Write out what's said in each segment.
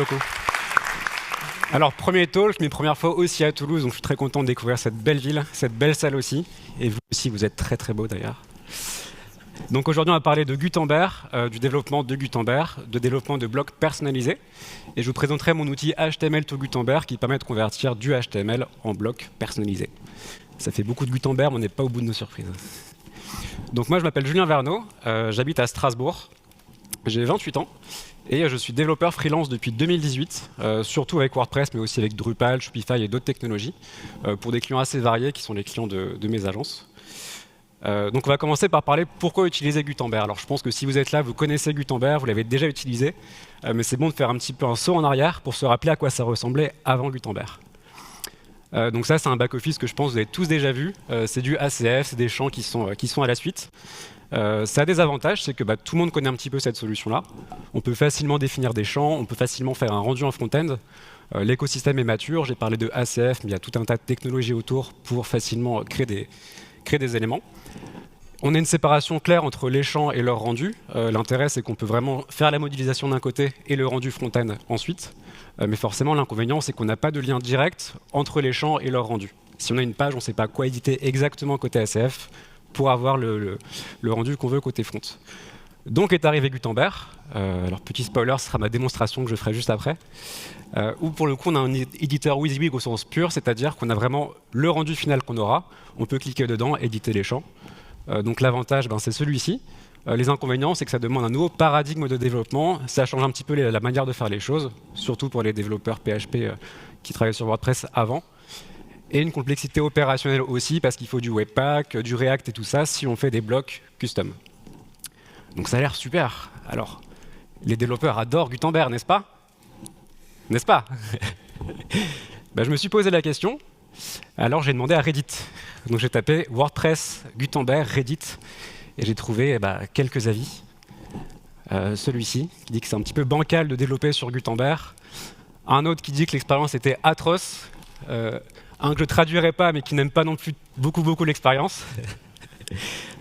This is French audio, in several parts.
beaucoup. Alors, premier talk, mes premières fois aussi à Toulouse, donc je suis très content de découvrir cette belle ville, cette belle salle aussi. Et vous aussi, vous êtes très très beau d'ailleurs. Donc aujourd'hui, on va parler de Gutenberg, du développement de Gutenberg, de développement de blocs personnalisés. Et je vous présenterai mon outil HTML to Gutenberg qui permet de convertir du HTML en blocs personnalisés. Ça fait beaucoup de Gutenberg, mais on n'est pas au bout de nos surprises. Donc moi, je m'appelle Julien Verneau, j'habite à Strasbourg, j'ai 28 ans. Et je suis développeur freelance depuis 2018, surtout avec WordPress, mais aussi avec Drupal, Shopify et d'autres technologies, pour des clients assez variés qui sont les clients de mes agences. Donc on va commencer par parler pourquoi utiliser Gutenberg. Alors je pense que si vous êtes là, vous connaissez Gutenberg, vous l'avez déjà utilisé, mais c'est bon de faire un petit peu un saut en arrière pour se rappeler à quoi ça ressemblait avant Gutenberg. Donc ça, c'est un back-office que je pense que vous avez tous déjà vu. C'est du ACF, c'est des champs qui sont à la suite. Ça a des avantages, c'est que tout le monde connaît un petit peu cette solution-là. On peut facilement définir des champs, on peut facilement faire un rendu en front-end. L'écosystème est mature, j'ai parlé de ACF, mais il y a tout un tas de technologies autour pour facilement créer des éléments. On a une séparation claire entre les champs et leur rendu. L'intérêt, c'est qu'on peut vraiment faire la modélisation d'un côté et le rendu front-end ensuite. Mais forcément, l'inconvénient, c'est qu'on n'a pas de lien direct entre les champs et leur rendu. Si on a une page, on ne sait pas quoi éditer exactement côté ACF pour avoir le rendu qu'on veut côté front. Donc est arrivé Gutenberg. Alors petit spoiler, ce sera ma démonstration que je ferai juste après. Où pour le coup on a un éditeur WYSIWYG au sens pur, c'est-à-dire qu'on a vraiment le rendu final qu'on aura. On peut cliquer dedans, éditer les champs. Donc l'avantage, c'est celui-ci. Les inconvénients, c'est que ça demande un nouveau paradigme de développement. Ça change un petit peu la manière de faire les choses, surtout pour les développeurs PHP qui travaillaient sur WordPress avant. Et une complexité opérationnelle aussi, parce qu'il faut du Webpack, du React et tout ça, si on fait des blocs custom. Donc ça a l'air super. Alors, les développeurs adorent Gutenberg, n'est-ce pas? N'est-ce pas? Je me suis posé la question, alors j'ai demandé à Reddit. Donc j'ai tapé WordPress, Gutenberg, Reddit, et j'ai trouvé quelques avis. Celui-ci, qui dit que c'est un petit peu bancal de développer sur Gutenberg. Un autre qui dit que l'expérience était atroce. Un que je ne traduirai pas, mais qui n'aime pas non plus beaucoup l'expérience.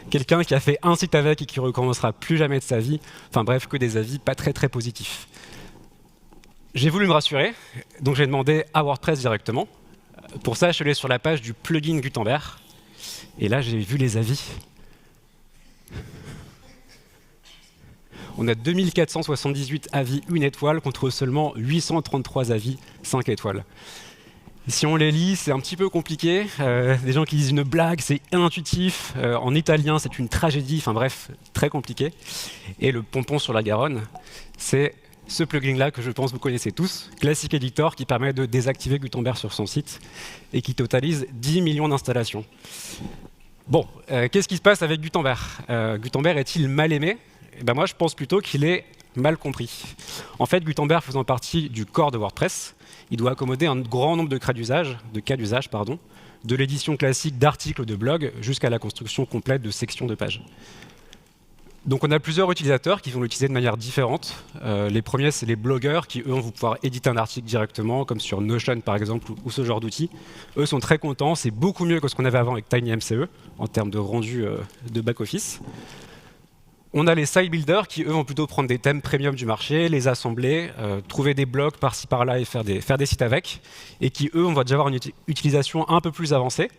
Quelqu'un qui a fait un site avec et qui ne recommencera plus jamais de sa vie. Enfin bref, que des avis pas très positifs. J'ai voulu me rassurer, donc j'ai demandé à WordPress directement. Pour ça, je suis allé sur la page du plugin Gutenberg. Et là, j'ai vu les avis. On a 2478 avis 1 étoile contre seulement 833 avis 5 étoiles. Si on les lit, c'est un petit peu compliqué. Des gens qui disent une blague, c'est inintuitif. En italien, c'est une tragédie. Enfin bref, très compliqué. Et le pompon sur la Garonne, c'est ce plugin-là que je pense vous connaissez tous, Classic Editor, qui permet de désactiver Gutenberg sur son site et qui totalise 10 millions d'installations. Bon, qu'est-ce qui se passe avec Gutenberg? Gutenberg est-il mal aimé? Moi, je pense plutôt qu'il est mal compris. En fait, Gutenberg faisant partie du corps de WordPress, il doit accommoder un grand nombre de cas d'usage, de l'édition classique d'articles de blog jusqu'à la construction complète de sections de pages. Donc on a plusieurs utilisateurs qui vont l'utiliser de manière différente. Les premiers, c'est les blogueurs qui, eux, vont pouvoir éditer un article directement, comme sur Notion par exemple, ou ce genre d'outils. Eux sont très contents, c'est beaucoup mieux que ce qu'on avait avant avec TinyMCE, en termes de rendu de back-office. On a les site builders qui, eux, vont plutôt prendre des thèmes premium du marché, les assembler, trouver des blocs par-ci par-là et faire des sites avec, et qui, eux, on va déjà avoir une utilisation un peu plus avancée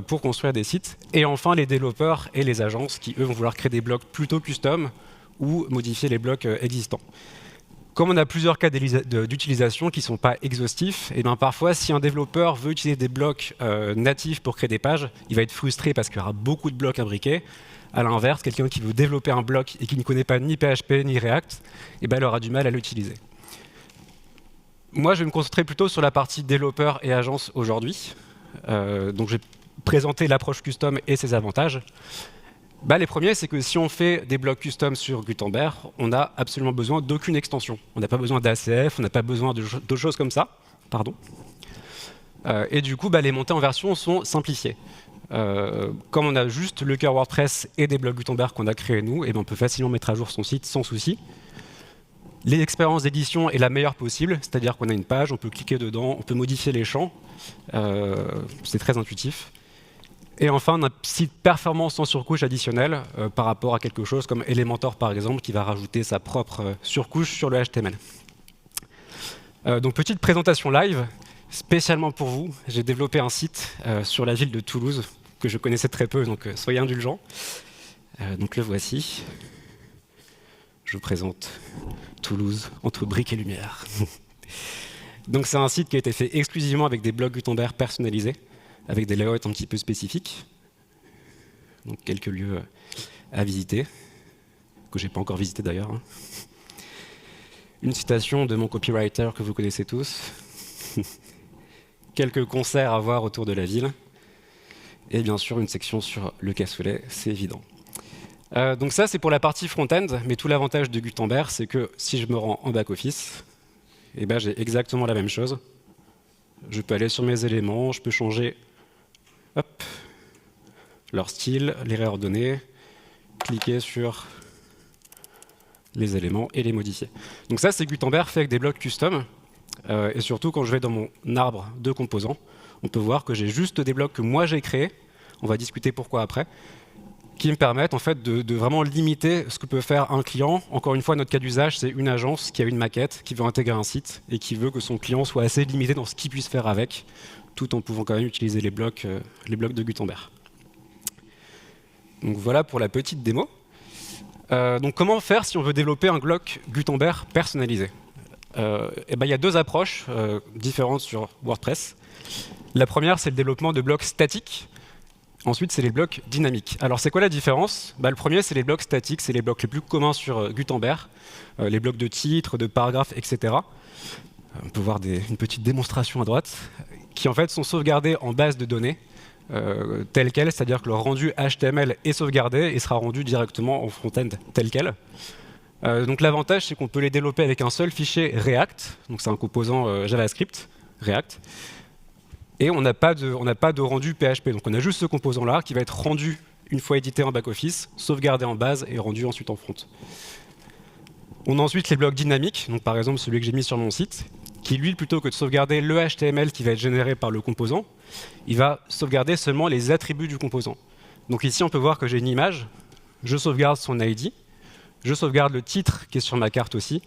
pour construire des sites. Et enfin, les développeurs et les agences qui, eux, vont vouloir créer des blocs plutôt custom ou modifier les blocs existants. Comme on a plusieurs cas d'utilisation qui ne sont pas exhaustifs, et parfois, si un développeur veut utiliser des blocs natifs pour créer des pages, il va être frustré parce qu'il y aura beaucoup de blocs imbriqués. À l'inverse, quelqu'un qui veut développer un bloc et qui ne connaît pas ni PHP ni React, il aura du mal à l'utiliser. Moi, je vais me concentrer plutôt sur la partie développeur et agence aujourd'hui. Donc, je vais présenter l'approche custom et ses avantages. Les premiers, c'est que si on fait des blocs custom sur Gutenberg, on n'a absolument besoin d'aucune extension. On n'a pas besoin d'ACF, on n'a pas besoin d'autres choses comme ça. Et du coup, les montées en version sont simplifiées. Comme on a juste le cœur WordPress et des blocs Gutenberg qu'on a créés nous, on peut facilement mettre à jour son site sans souci. L'expérience d'édition est la meilleure possible, c'est-à-dire qu'on a une page, on peut cliquer dedans, on peut modifier les champs. C'est très intuitif. Et enfin, on a un site performant sans surcouche additionnelle par rapport à quelque chose comme Elementor, par exemple, qui va rajouter sa propre surcouche sur le HTML. Donc petite présentation live, spécialement pour vous. J'ai développé un site sur la ville de Toulouse, que je connaissais très peu, donc soyez indulgents. Donc le voici. Je vous présente Toulouse, entre briques et lumière. Donc c'est un site qui a été fait exclusivement avec des blocs Gutenberg personnalisés, avec des layouts un petit peu spécifiques. Donc quelques lieux à visiter, que j'ai pas encore visité d'ailleurs. Une citation de mon copywriter que vous connaissez tous. Quelques concerts à voir autour de la ville. Et bien sûr une section sur le cassoulet, c'est évident. Donc ça c'est pour la partie front-end, mais tout l'avantage de Gutenberg, c'est que si je me rends en back-office, eh ben, j'ai exactement la même chose. Je peux aller sur mes éléments, je peux changer hop, leur style, les réordonner, cliquer sur les éléments et les modifier. Donc ça, c'est Gutenberg fait avec des blocs custom. Et surtout, quand je vais dans mon arbre de composants, on peut voir que j'ai juste des blocs que moi j'ai créés. On va discuter pourquoi après, qui me permettent en fait de vraiment limiter ce que peut faire un client. Encore une fois, notre cas d'usage, c'est une agence qui a une maquette, qui veut intégrer un site et qui veut que son client soit assez limité dans ce qu'il puisse faire avec, tout en pouvant quand même utiliser les blocs de Gutenberg. Donc voilà pour la petite démo. Donc comment faire si on veut développer un bloc Gutenberg personnalisé? Et ben, il y a deux approches différentes sur WordPress. La première, c'est le développement de blocs statiques. Ensuite, c'est les blocs dynamiques. Alors, c'est quoi la différence? Le premier, c'est les blocs statiques, c'est les blocs les plus communs sur Gutenberg, les blocs de titres, de paragraphes, etc. On peut voir une petite démonstration à droite, qui en fait sont sauvegardés en base de données, tel quel, c'est-à-dire que le rendu HTML est sauvegardé et sera rendu directement en front-end tel quel. Donc l'avantage, c'est qu'on peut les développer avec un seul fichier React, donc c'est un composant JavaScript, React, et on n'a pas de rendu PHP, donc on a juste ce composant-là qui va être rendu une fois édité en back-office, sauvegardé en base et rendu ensuite en front. On a ensuite les blocs dynamiques, donc par exemple celui que j'ai mis sur mon site, qui lui, plutôt que de sauvegarder le HTML qui va être généré par le composant, il va sauvegarder seulement les attributs du composant. Donc ici, on peut voir que j'ai une image, je sauvegarde son ID, je sauvegarde le titre qui est sur ma carte aussi,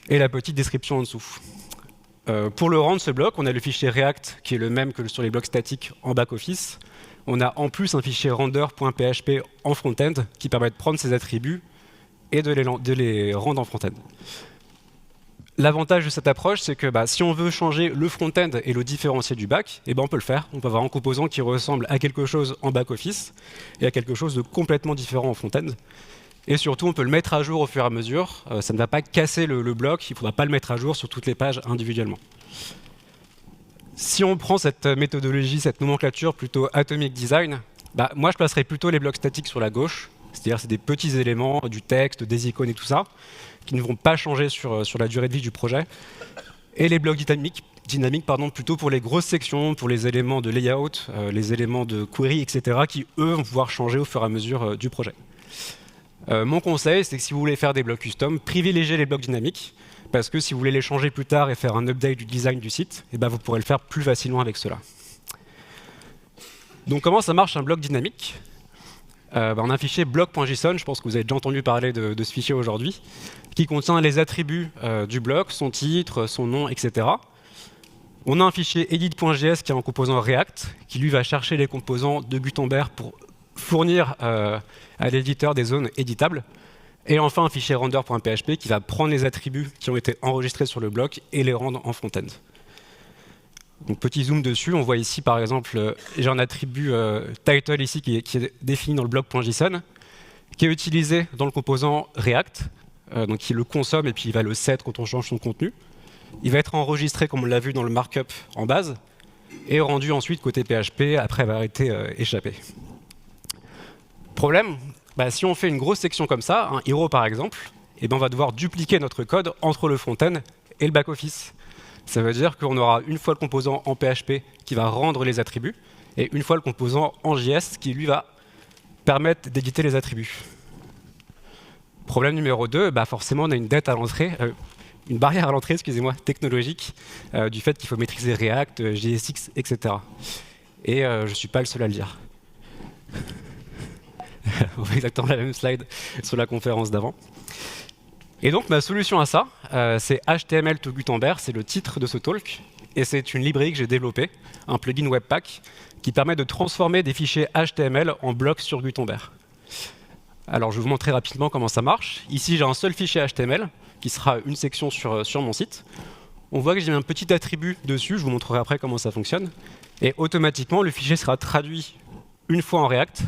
et la petite description en dessous. Pour le rendre, ce bloc, on a le fichier React, qui est le même que sur les blocs statiques en back-office. On a en plus un fichier render.php en front-end, qui permet de prendre ces attributs et de les rendre en front-end. L'avantage de cette approche, c'est que si on veut changer le front-end et le différencier du back, on peut le faire. On peut avoir un composant qui ressemble à quelque chose en back-office et à quelque chose de complètement différent en front-end. Et surtout, on peut le mettre à jour au fur et à mesure. Ça ne va pas casser le bloc, il ne faudra pas le mettre à jour sur toutes les pages individuellement. Si on prend cette méthodologie, cette nomenclature plutôt Atomic Design, moi je placerais plutôt les blocs statiques sur la gauche. C'est-à-dire c'est des petits éléments, du texte, des icônes et tout ça, qui ne vont pas changer sur la durée de vie du projet. Et les blocs dynamiques plutôt pour les grosses sections, pour les éléments de layout, les éléments de query, etc., qui eux vont pouvoir changer au fur et à mesure du projet. Mon conseil, c'est que si vous voulez faire des blocs custom, privilégiez les blocs dynamiques, parce que si vous voulez les changer plus tard et faire un update du design du site, vous pourrez le faire plus facilement avec cela. Donc comment ça marche un bloc dynamique? On a un fichier bloc.json, je pense que vous avez déjà entendu parler de ce fichier aujourd'hui, qui contient les attributs du bloc, son titre, son nom, etc. On a un fichier edit.js qui est un composant React, qui lui va chercher les composants de Gutenberg pour fournir à l'éditeur des zones éditables. Et enfin un fichier render.php qui va prendre les attributs qui ont été enregistrés sur le bloc et les rendre en front-end. Donc petit zoom dessus, on voit ici par exemple, j'ai un attribut title ici qui est défini dans le bloc.json, qui est utilisé dans le composant React, donc il le consomme et puis il va le set quand on change son contenu. Il va être enregistré comme on l'a vu dans le markup en base, et rendu ensuite côté PHP après avoir été échappé. Problème, si on fait une grosse section comme ça, un hero par exemple, on va devoir dupliquer notre code entre le front-end et le back-office. Ça veut dire qu'on aura une fois le composant en PHP qui va rendre les attributs, et une fois le composant en JS qui lui va permettre d'éditer les attributs. Problème numéro 2, forcément on a une dette à l'entrée, une barrière à l'entrée, excusez-moi, technologique, du fait qu'il faut maîtriser React, JSX, etc. Et je ne suis pas le seul à le dire. On voit exactement la même slide sur la conférence d'avant. Et donc ma solution à ça, c'est HTML to Gutenberg, c'est le titre de ce talk, et c'est une librairie que j'ai développée, un plugin Webpack, qui permet de transformer des fichiers HTML en blocs sur Gutenberg. Alors je vais vous montrer rapidement comment ça marche. Ici j'ai un seul fichier HTML, qui sera une section sur mon site. On voit que j'ai mis un petit attribut dessus, je vous montrerai après comment ça fonctionne. Et automatiquement, le fichier sera traduit une fois en React,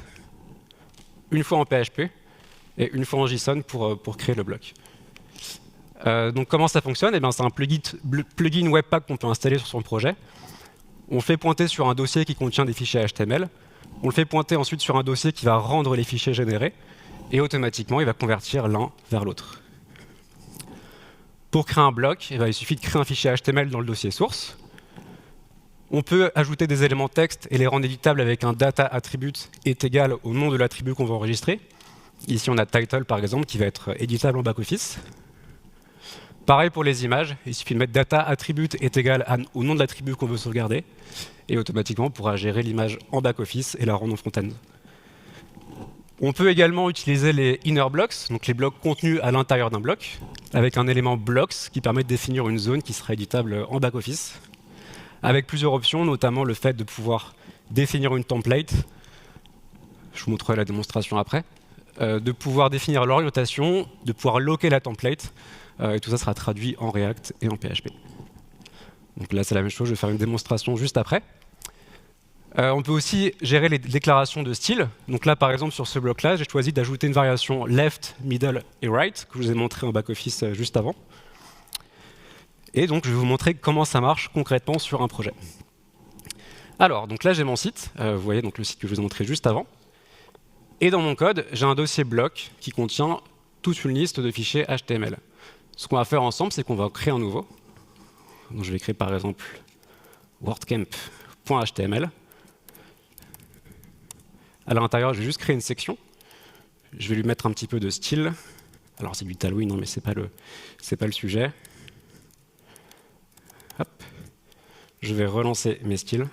une fois en PHP, et une fois en JSON pour créer le bloc. Donc comment ça fonctionne? Eh bien, c'est un plugin Webpack qu'on peut installer sur son projet. On le fait pointer sur un dossier qui contient des fichiers HTML. On le fait pointer ensuite sur un dossier qui va rendre les fichiers générés. Et automatiquement, il va convertir l'un vers l'autre. Pour créer un bloc, il suffit de créer un fichier HTML dans le dossier source. On peut ajouter des éléments texte et les rendre éditables avec un data attribute est égal au nom de l'attribut qu'on va enregistrer. Ici, on a title, par exemple, qui va être éditable en back-office. Pareil pour les images, il suffit de mettre data attribute est égal au nom de l'attribut qu'on veut sauvegarder. Et automatiquement, on pourra gérer l'image en back-office et la rendre en front-end. On peut également utiliser les inner blocks, donc les blocs contenus à l'intérieur d'un bloc, avec un élément blocks qui permet de définir une zone qui sera éditable en back-office, avec plusieurs options, notamment le fait de pouvoir définir une template, je vous montrerai la démonstration après, de pouvoir définir l'orientation, de pouvoir locker la template, et tout ça sera traduit en React et en PHP. Donc là, c'est la même chose, je vais faire une démonstration juste après. On peut aussi gérer les déclarations de style. Donc là, par exemple, sur ce bloc-là, j'ai choisi d'ajouter une variation left, middle et right, que je vous ai montré en back-office juste avant. Et donc, je vais vous montrer comment ça marche concrètement sur un projet. Alors, donc là, j'ai mon site. Vous voyez donc le site que je vous ai montré juste avant. Et dans mon code, j'ai un dossier bloc qui contient toute une liste de fichiers HTML. Ce qu'on va faire ensemble, c'est qu'on va créer un nouveau. Donc, je vais créer par exemple wordcamp.html. À l'intérieur, je vais juste créer une section. Je vais lui mettre un petit peu de style. Alors, c'est du Tailwind, mais ce n'est pas le sujet. Hop. Je vais relancer mes styles.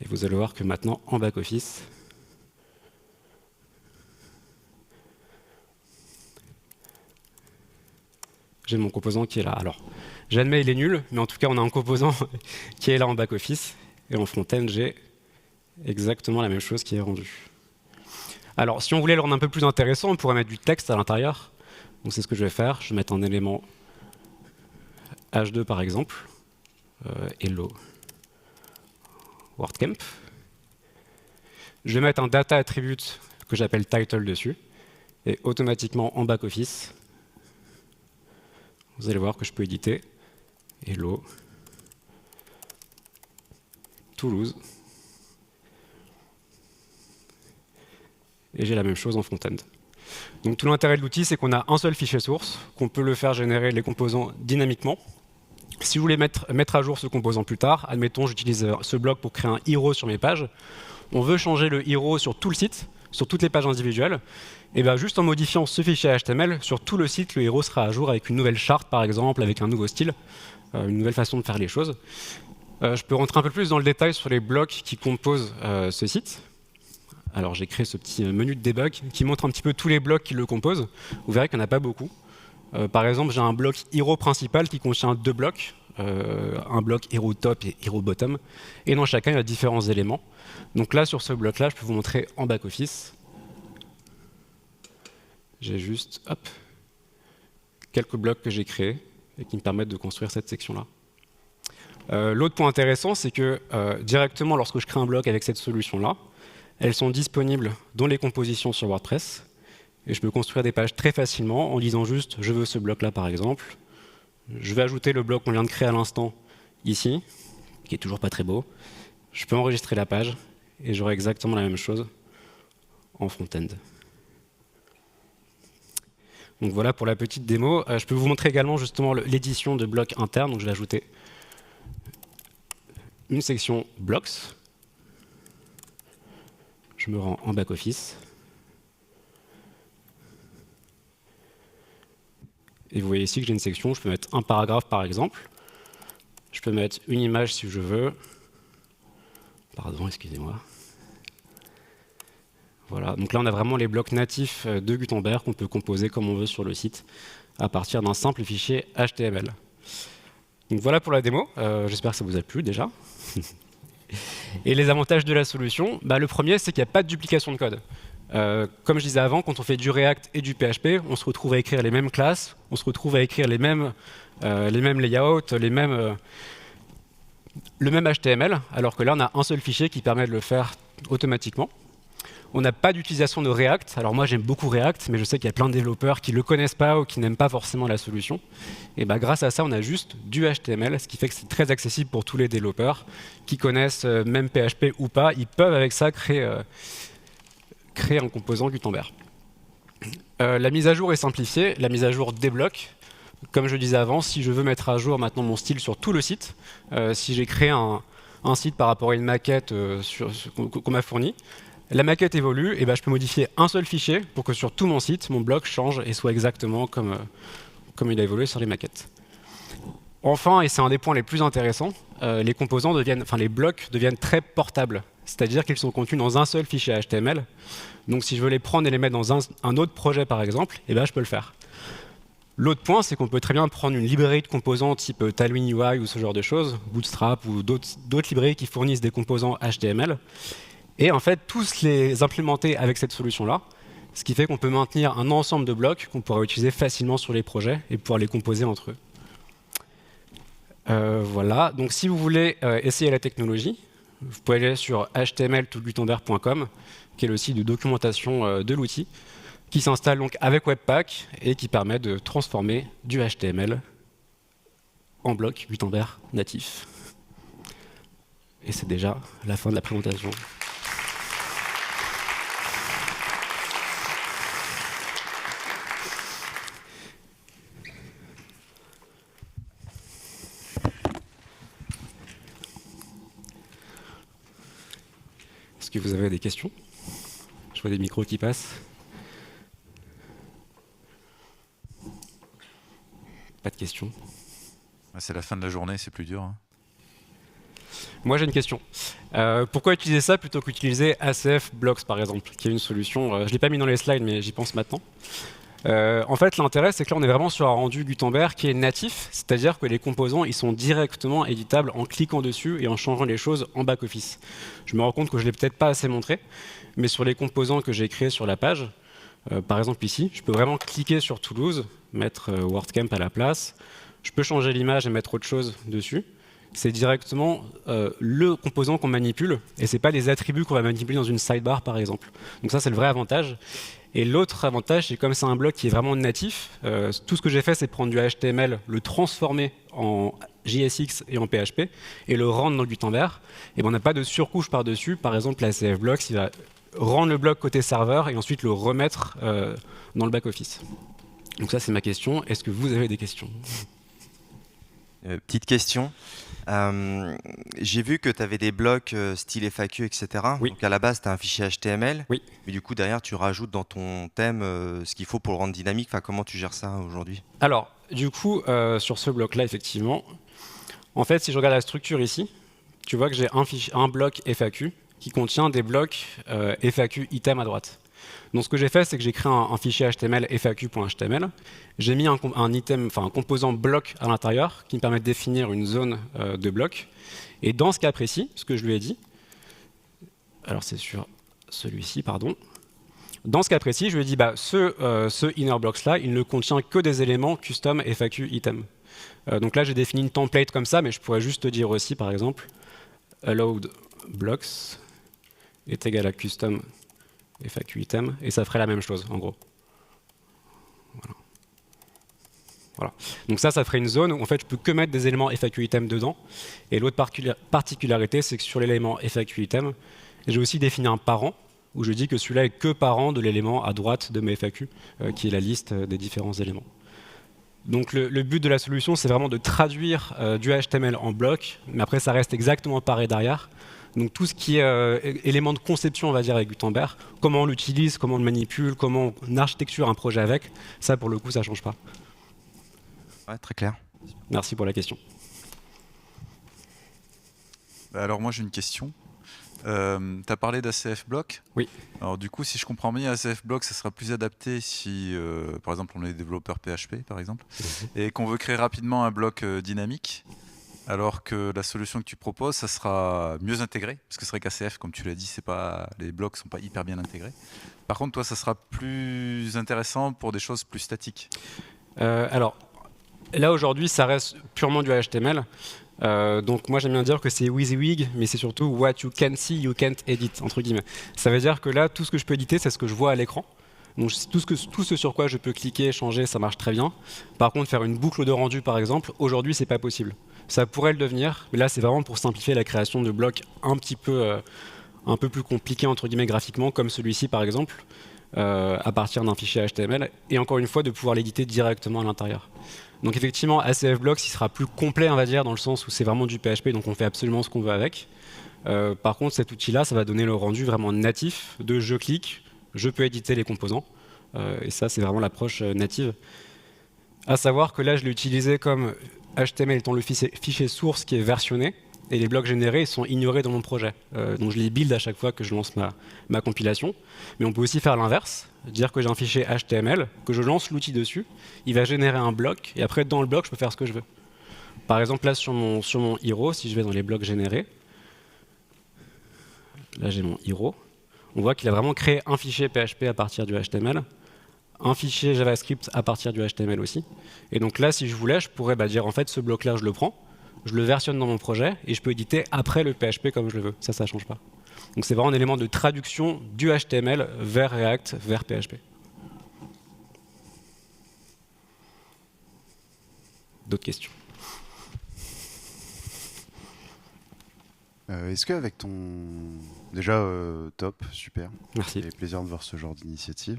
Et vous allez voir que maintenant, en back-office, j'ai mon composant qui est là. Alors, j'admets il est nul, mais en tout cas, on a un composant qui est là en back-office. Et en front-end, j'ai exactement la même chose qui est rendue. Alors, si on voulait le rendre un peu plus intéressant, on pourrait mettre du texte à l'intérieur. Donc, c'est ce que je vais faire. Je vais mettre un élément H2, par exemple. Hello WordCamp. Je vais mettre un data attribute que j'appelle title dessus. Et automatiquement, en back-office, vous allez voir que je peux éditer Hello Toulouse. Et j'ai la même chose en front-end. Donc tout l'intérêt de l'outil, c'est qu'on a un seul fichier source, qu'on peut le faire générer les composants dynamiquement. Si vous voulez mettre à jour ce composant plus tard, admettons j'utilise ce bloc pour créer un hero sur mes pages, on veut changer le hero sur tout le site, sur toutes les pages individuelles, et bien juste en modifiant ce fichier HTML, sur tout le site, le hero sera à jour avec une nouvelle charte par exemple, avec un nouveau style, une nouvelle façon de faire les choses. Je peux rentrer un peu plus dans le détail sur les blocs qui composent ce site. Alors j'ai créé ce petit menu de debug qui montre un petit peu tous les blocs qui le composent. Vous verrez qu'il n'y en a pas beaucoup. Par exemple, j'ai un bloc hero principal qui contient deux blocs, un bloc hero top et hero bottom. Et dans chacun, il y a différents éléments. Donc là, sur ce bloc-là, je peux vous montrer en back-office. J'ai juste quelques blocs que j'ai créés et qui me permettent de construire cette section-là. L'autre point intéressant, c'est que directement, lorsque je crée un bloc avec cette solution-là, elles sont disponibles dans les compositions sur WordPress. Et je peux construire des pages très facilement en disant juste « je veux ce bloc-là » par exemple. Je vais ajouter le bloc qu'on vient de créer à l'instant ici, qui est toujours pas très beau. Je peux enregistrer la page et j'aurai exactement la même chose en front-end. Donc voilà pour la petite démo. Je peux vous montrer également justement l'édition de blocs internes. Donc je vais ajouter une section blocks. Je me rends en back-office. Et vous voyez ici que j'ai une section, je peux mettre un paragraphe par exemple. Je peux mettre une image si je veux. Pardon, excusez-moi. Voilà. Donc là, on a vraiment les blocs natifs de Gutenberg qu'on peut composer comme on veut sur le site à partir d'un simple fichier HTML. Donc voilà pour la démo. J'espère que ça vous a plu déjà. Et les avantages de la solution, le premier, c'est qu'il n'y a pas de duplication de code. Comme je disais avant, quand on fait du React et du PHP, on se retrouve à écrire les mêmes classes, on se retrouve à écrire les mêmes layouts, le même HTML, alors que là, on a un seul fichier qui permet de le faire automatiquement. On n'a pas d'utilisation de React. Alors moi, j'aime beaucoup React, mais je sais qu'il y a plein de développeurs qui ne le connaissent pas ou qui n'aiment pas forcément la solution. Et grâce à ça, on a juste du HTML, ce qui fait que c'est très accessible pour tous les développeurs qui connaissent même PHP ou pas. Ils peuvent avec ça créer un composant Gutenberg. La mise à jour est simplifiée. La mise à jour débloque. Comme je disais avant, si je veux mettre à jour maintenant mon style sur tout le site, si j'ai créé un site par rapport à une maquette qu'on m'a fournie, la maquette évolue, et je peux modifier un seul fichier pour que sur tout mon site, mon bloc change et soit exactement comme il a évolué sur les maquettes. Enfin, et c'est un des points les plus intéressants, les blocs deviennent très portables. C'est-à-dire qu'ils sont contenus dans un seul fichier HTML. Donc si je veux les prendre et les mettre dans un autre projet, par exemple, je peux le faire. L'autre point, c'est qu'on peut très bien prendre une librairie de composants type Tailwind UI ou ce genre de choses, Bootstrap ou d'autres librairies qui fournissent des composants HTML, et en fait tous les implémenter avec cette solution-là, ce qui fait qu'on peut maintenir un ensemble de blocs qu'on pourra utiliser facilement sur les projets et pouvoir les composer entre eux. Voilà, donc si vous voulez essayer la technologie, vous pouvez aller sur html-gutenberg.com, qui est le site de documentation de l'outil, qui s'installe donc avec Webpack et qui permet de transformer du HTML en bloc Gutenberg natif. Et c'est déjà la fin de la présentation. Est-ce que vous avez des questions? Je vois des micros qui passent. Pas de questions. C'est la fin de la journée, c'est plus dur. Moi, j'ai une question. Pourquoi utiliser ça plutôt qu'utiliser ACF Blocks, par exemple, qui est une solution, je ne l'ai pas mis dans les slides, mais j'y pense maintenant. En fait, l'intérêt, c'est que là, on est vraiment sur un rendu Gutenberg qui est natif, c'est-à-dire que les composants, ils sont directement éditables en cliquant dessus et en changeant les choses en back-office. Je me rends compte que je ne l'ai peut-être pas assez montré, mais sur les composants que j'ai créés sur la page, par exemple ici, je peux vraiment cliquer sur Toulouse, mettre WordCamp à la place, je peux changer l'image et mettre autre chose dessus. C'est directement le composant qu'on manipule, et ce n'est pas des attributs qu'on va manipuler dans une sidebar, par exemple. Donc ça, c'est le vrai avantage. Et l'autre avantage, c'est comme c'est un bloc qui est vraiment natif, tout ce que j'ai fait, c'est prendre du HTML, le transformer en JSX et en PHP, et le rendre dans le Gutenberg. Et on n'a pas de surcouche par-dessus. Par exemple, la CF Blocks, il va rendre le bloc côté serveur et ensuite le remettre dans le back-office. Donc ça, c'est ma question. Est-ce que vous avez des questions? Petite question. J'ai vu que tu avais des blocs style FAQ, etc. Oui. Donc à la base, tu as un fichier HTML. Oui. Mais du coup, derrière, tu rajoutes dans ton thème ce qu'il faut pour le rendre dynamique. Enfin, comment tu gères ça aujourd'hui? Alors, du coup, sur ce bloc-là, effectivement, en fait, si je regarde la structure ici, tu vois que j'ai un bloc FAQ qui contient des blocs FAQ item à droite. Donc ce que j'ai fait, c'est que j'ai créé un fichier HTML faq.html. J'ai mis un composant bloc à l'intérieur qui me permet de définir une zone de bloc. Et dans ce cas précis, ce que je lui ai dit, alors c'est sur celui-ci, pardon. Dans ce cas précis, je lui ai dit, ce inner blocks-là, il ne contient que des éléments custom FAQ item. Donc là, j'ai défini une template comme ça, mais je pourrais juste te dire aussi, par exemple, allowed blocks est égal à custom FAQ item, et ça ferait la même chose, en gros. Voilà. Donc ça ferait une zone où en fait, je peux que mettre des éléments FAQ item dedans. Et l'autre particularité, c'est que sur l'élément FAQ item, j'ai aussi défini un parent, où je dis que celui-là est que parent de l'élément à droite de mes FAQ, qui est la liste des différents éléments. Donc le but de la solution, c'est vraiment de traduire du HTML en bloc, mais après, ça reste exactement pareil derrière. Donc tout ce qui est élément de conception, on va dire, avec Gutenberg, comment on l'utilise, comment on le manipule, comment on architecture un projet avec, ça, pour le coup, ça ne change pas. Ouais, très clair. Merci pour la question. Alors moi, j'ai une question. Tu as parlé d'ACF Block. Oui. Alors du coup, si je comprends bien, ACF Block, ça sera plus adapté si, par exemple, on est développeur PHP, par exemple, et qu'on veut créer rapidement un bloc dynamique, alors que la solution que tu proposes, ça sera mieux intégré, parce que c'est vrai qu'ACF, comme tu l'as dit, les blocs sont pas hyper bien intégrés. Par contre, toi, ça sera plus intéressant pour des choses plus statiques. Alors, là aujourd'hui, ça reste purement du HTML. Donc moi j'aime bien dire que c'est WYSIWYG, mais c'est surtout what you can see, you can't edit, entre guillemets. Ça veut dire que là, tout ce que je peux éditer, c'est ce que je vois à l'écran. Donc tout ce sur quoi je peux cliquer, changer, ça marche très bien. Par contre, faire une boucle de rendu, par exemple, aujourd'hui, c'est pas possible. Ça pourrait le devenir, mais là, c'est vraiment pour simplifier la création de blocs un peu plus compliqués, entre guillemets, graphiquement, comme celui-ci, par exemple, à partir d'un fichier HTML, et encore une fois, de pouvoir l'éditer directement à l'intérieur. Donc effectivement, ACF Blocks, il sera plus complet, on va dire, dans le sens où c'est vraiment du PHP, donc on fait absolument ce qu'on veut avec. Par contre, cet outil-là, ça va donner le rendu vraiment natif de je clique, je peux éditer les composants. Et ça, c'est vraiment l'approche native. À savoir que là, je l'ai utilisé comme HTML étant le fichier source qui est versionné, et les blocs générés sont ignorés dans mon projet. Donc je les build à chaque fois que je lance ma compilation. Mais on peut aussi faire l'inverse, dire que j'ai un fichier HTML, que je lance l'outil dessus, il va générer un bloc, et après dans le bloc, je peux faire ce que je veux. Par exemple, là sur mon hero, si je vais dans les blocs générés, là j'ai mon hero, on voit qu'il a vraiment créé un fichier PHP à partir du HTML, un fichier JavaScript à partir du HTML aussi. Et donc là, si je voulais, je pourrais dire en fait ce bloc-là, je le prends, je le versionne dans mon projet et je peux éditer après le PHP comme je le veux. Ça ne change pas. Donc c'est vraiment un élément de traduction du HTML vers React, vers PHP. D'autres questions? Est-ce qu'avec ton... Déjà, top, super. Merci. Ça fait plaisir de voir ce genre d'initiative.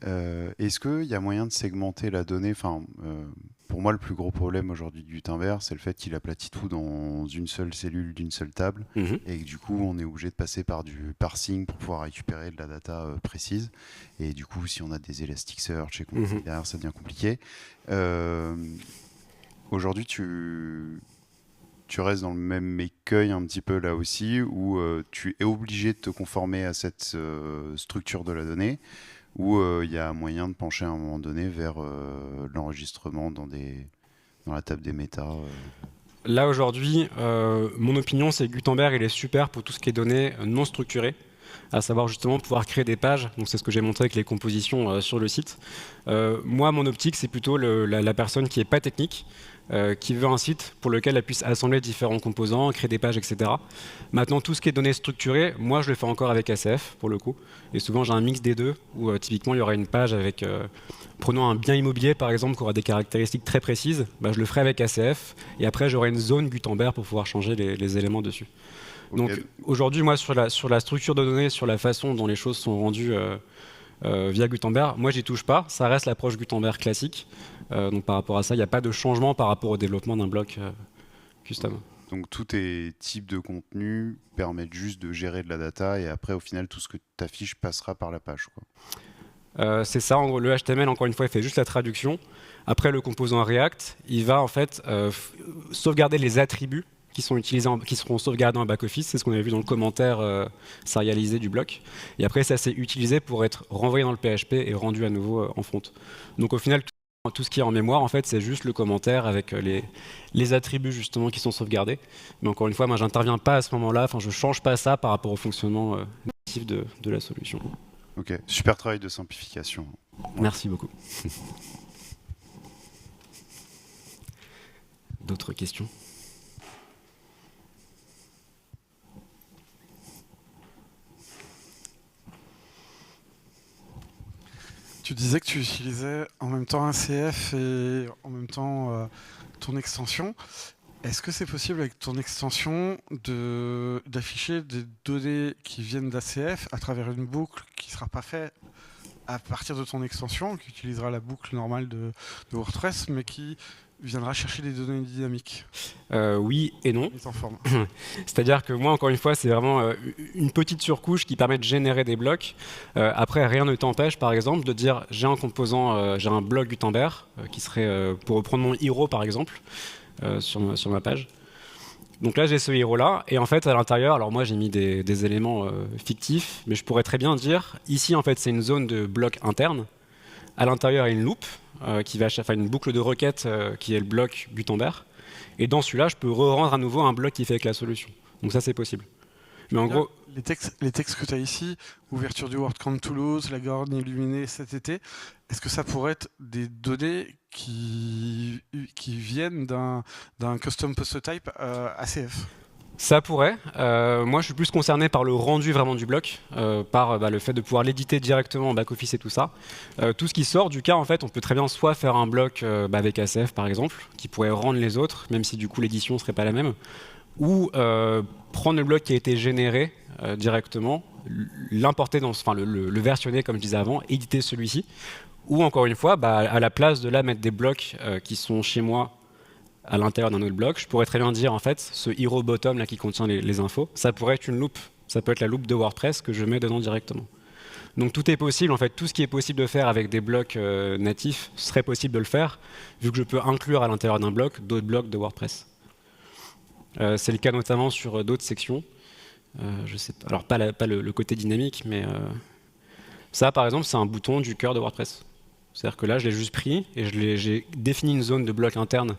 Est-ce qu'il y a moyen de segmenter la donnée? Pour moi, le plus gros problème aujourd'hui de Gutenberg, c'est le fait qu'il aplatit tout dans une seule cellule d'une seule table, et que du coup, on est obligé de passer par du parsing pour pouvoir récupérer de la data précise. Et du coup, si on a des Elasticsearch et derrière, ça devient compliqué. Aujourd'hui, tu restes dans le même écueil un petit peu là aussi, où tu es obligé de te conformer à cette structure de la donnée, où il y a moyen de pencher à un moment donné vers l'enregistrement dans la table des méta. Là aujourd'hui, mon opinion c'est que Gutenberg il est super pour tout ce qui est données non structurées, à savoir justement pouvoir créer des pages. Donc c'est ce que j'ai montré avec les compositions sur le site. Moi mon optique c'est plutôt la personne qui n'est pas technique, qui veut un site pour lequel elle puisse assembler différents composants, créer des pages, etc. Maintenant, tout ce qui est données structurées, moi, je le fais encore avec ACF, pour le coup. Et souvent, j'ai un mix des deux, où typiquement, il y aura une page avec... prenons un bien immobilier, par exemple, qui aura des caractéristiques très précises. Je le ferai avec ACF. Et après, j'aurai une zone Gutenberg pour pouvoir changer les éléments dessus. Okay. Donc, aujourd'hui, moi, sur la structure de données, sur la façon dont les choses sont rendues via Gutenberg, moi, j'y touche pas. Ça reste l'approche Gutenberg classique. Donc par rapport à ça, il n'y a pas de changement par rapport au développement d'un bloc custom. Donc tous tes types de contenus permettent juste de gérer de la data et après au final tout ce que tu affiches passera par la page, quoi. C'est ça, en gros, le HTML encore une fois il fait juste la traduction. Après le composant React, il va en fait sauvegarder les attributs qui seront sauvegardés en back-office. C'est ce qu'on avait vu dans le commentaire serialisé du bloc. Et après ça c'est utilisé pour être renvoyé dans le PHP et rendu à nouveau en front. Donc au final tout ce qui est en mémoire, en fait, c'est juste le commentaire avec les attributs justement qui sont sauvegardés. Mais encore une fois, moi, j'interviens pas à ce moment-là. Enfin, je change pas ça par rapport au fonctionnement natif de la solution. Ok, super travail de simplification. Merci beaucoup. D'autres questions? Tu disais que tu utilisais en même temps un CF et en même temps ton extension. Est-ce que c'est possible avec ton extension d'afficher des données qui viennent d'ACF à travers une boucle qui ne sera pas faite à partir de ton extension, qui utilisera la boucle normale de WordPress, mais qui viendra chercher des données dynamiques? Oui et non. C'est-à-dire que moi, encore une fois, c'est vraiment une petite surcouche qui permet de générer des blocs. Après, rien ne t'empêche, par exemple, de dire j'ai un composant, j'ai un bloc Gutenberg qui serait, pour reprendre mon hero, par exemple, sur ma page. Donc là, j'ai ce hero-là, et en fait, à l'intérieur, alors moi, j'ai mis des éléments fictifs, mais je pourrais très bien dire, ici, en fait, c'est une zone de bloc interne. À l'intérieur, il y a une loop, enfin une boucle de requête qui est le bloc Gutenberg. Et dans celui-là, je peux re-rendre à nouveau un bloc qui fait avec la solution. Donc ça, c'est possible. Mais en gros, Les textes que tu as ici, ouverture du WordCamp Toulouse, la Garonne illuminée cet été, est-ce que ça pourrait être des données qui viennent d'un custom post type ACF? ça pourrait. Moi, je suis plus concerné par le rendu vraiment du bloc, par le fait de pouvoir l'éditer directement en back-office et tout ça. Tout ce qui sort du cas, en fait, on peut très bien soit faire un bloc avec ACF, par exemple, qui pourrait rendre les autres, même si du coup l'édition ne serait pas la même, ou prendre le bloc qui a été généré directement, l'importer le versionner, comme je disais avant, éditer celui-ci, ou encore une fois, à la place de là mettre des blocs qui sont chez moi à l'intérieur d'un autre bloc, je pourrais très bien dire en fait ce hero bottom là qui contient les infos, ça pourrait être une loop, ça peut être la loop de WordPress que je mets dedans directement. Donc tout est possible, en fait tout ce qui est possible de faire avec des blocs natifs serait possible de le faire, vu que je peux inclure à l'intérieur d'un bloc d'autres blocs de WordPress. C'est le cas notamment sur d'autres sections. Je sais pas, alors pas le côté dynamique, mais ça par exemple c'est un bouton du cœur de WordPress. C'est-à-dire que là je l'ai juste pris et j'ai défini une zone de bloc interne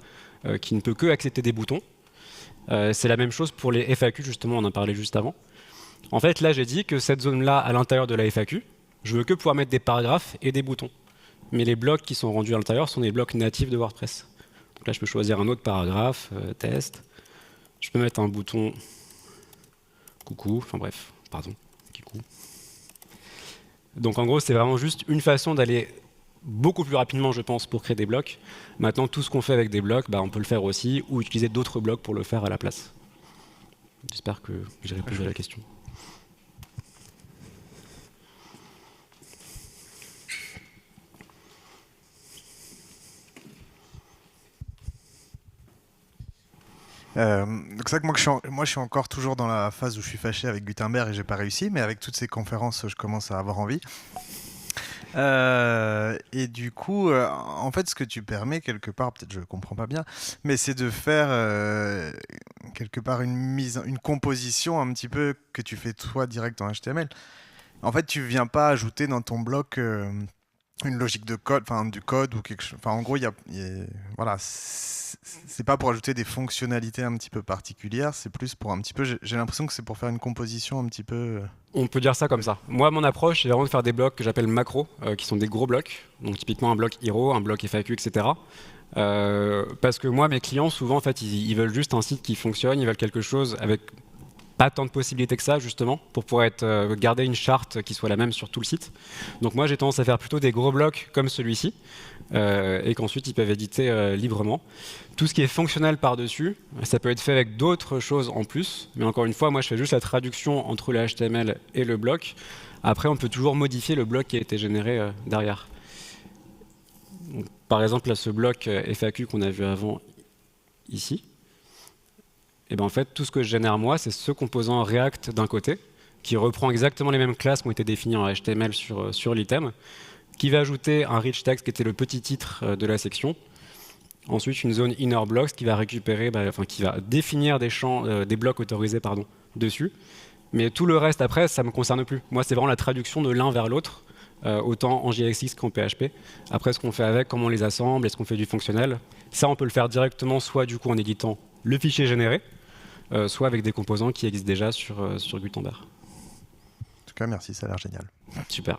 qui ne peut que accepter des boutons. C'est la même chose pour les FAQ, justement, on en parlait juste avant. En fait, là, j'ai dit que cette zone-là, à l'intérieur de la FAQ, je veux que pouvoir mettre des paragraphes et des boutons. Mais les blocs qui sont rendus à l'intérieur sont des blocs natifs de WordPress. Donc là, je peux choisir un autre paragraphe, test. Je peux mettre un bouton coucou, enfin bref, pardon, kikou. Donc en gros, c'est vraiment juste une façon d'aller beaucoup plus rapidement, je pense, pour créer des blocs. Maintenant, tout ce qu'on fait avec des blocs, on peut le faire aussi, ou utiliser d'autres blocs pour le faire à la place. J'espère que j'ai répondu à la question. Donc c'est vrai que moi je suis encore toujours dans la phase où je suis fâché avec Gutenberg et j'ai pas réussi, mais avec toutes ces conférences, je commence à avoir envie. Et du coup, en fait, ce que tu permets quelque part, peut-être je comprends pas bien, mais c'est de faire quelque part une composition un petit peu que tu fais toi direct en HTML. En fait, tu viens pas ajouter dans ton bloc une logique de code, enfin du code ou quelque chose. Enfin, en gros, voilà, c'est pas pour ajouter des fonctionnalités un petit peu particulières, c'est plus pour un petit peu. J'ai l'impression que c'est pour faire une composition un petit peu. On peut dire ça comme ça. Moi, mon approche, c'est vraiment de faire des blocs que j'appelle macros, qui sont des gros blocs. Donc typiquement un bloc hero, un bloc FAQ, etc. Parce que moi, mes clients, souvent, en fait, ils veulent juste un site qui fonctionne, ils veulent quelque chose avec pas tant de possibilités que ça, justement, pour pouvoir garder une charte qui soit la même sur tout le site. Donc moi, j'ai tendance à faire plutôt des gros blocs comme celui-ci, et qu'ensuite, ils peuvent éditer librement. Tout ce qui est fonctionnel par-dessus, ça peut être fait avec d'autres choses en plus, mais encore une fois, moi, je fais juste la traduction entre le HTML et le bloc. Après, on peut toujours modifier le bloc qui a été généré derrière. Donc, par exemple, là, ce bloc FAQ qu'on a vu avant, ici, et en fait, tout ce que je génère moi, c'est ce composant React d'un côté, qui reprend exactement les mêmes classes qui ont été définies en HTML sur l'item, qui va ajouter un rich text qui était le petit titre de la section. Ensuite, une zone inner blocks qui va récupérer, qui va définir des champs, des blocs autorisés dessus. Mais tout le reste après, ça me concerne plus. Moi, c'est vraiment la traduction de l'un vers l'autre, autant en JSX qu'en PHP. Après, ce qu'on fait avec, comment on les assemble, est-ce qu'on fait du fonctionnel, ça, on peut le faire directement, soit du coup en éditant le fichier généré, soit avec des composants qui existent déjà sur Gutenberg. En tout cas, merci, ça a l'air génial. Super.